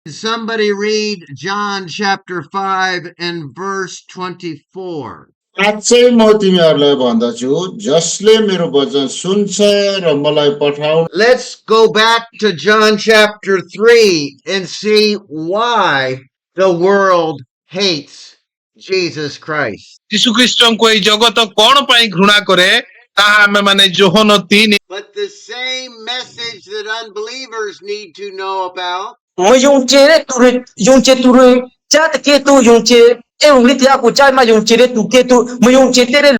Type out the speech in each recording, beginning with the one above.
Somebody read John chapter 5 and verse 24. साँच्चै म तिमीहरूलाई भन्दछु जसले मेरो वचन सुन्छ र मलाई पठाउन Let's go back to John chapter 3 and see why the world hates Jesus Christ. ଯୀଶୁଖ୍ରୀଷ୍ଟଙ୍କୁ ଏଇ ଜଗତ କଣ ପାଇଁ ଘୃଣା କରେ ତାହା ଆମେ ମାନେ ଯୋହନ 3 But the same message that unbelievers need to know about Mo yung che tu re cha ke tu yung che e ung li tia ku cha ma yung che re tu ke tu mo yung che tere.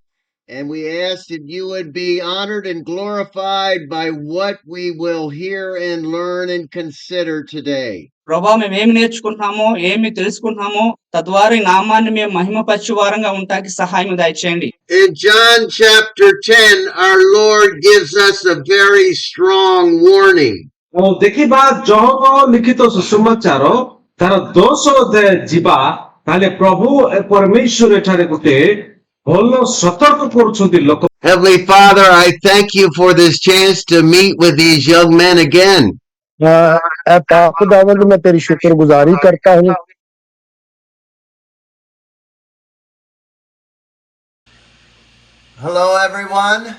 and we ask that you would be honored and glorified by what we will hear and learn and consider today. ప్రభా మేము ఏమి నేర్చుకుంటున్నామో ఏమి తెలుసుకుంటున్నామో తద్వారా ఈ నామాన్ని మేము మహిమపరచు వారంగా ఉంటాకి సహాయం దయచేయండి. In John chapter 10, our Lord gives us a very strong warning. ଦେଖିବା ଜହନ ଲିଖିତ ସୁସମାଚାର ତାର 10 ଅଧ୍ୟାୟ ଯିବା ତାହେଲେ ପ୍ରଭୁ ପରମେଶ୍ୱର ଏଠାରେ ଗୋଟେ ଭଲ ସତର୍କ କରୁଛନ୍ତି ଲୋକ। Heavenly Father, I thank you for this chance to meet with these young men again. खुदावंद मैं तेरी शुक्रगुजारी करता हूँ। Hello, everyone.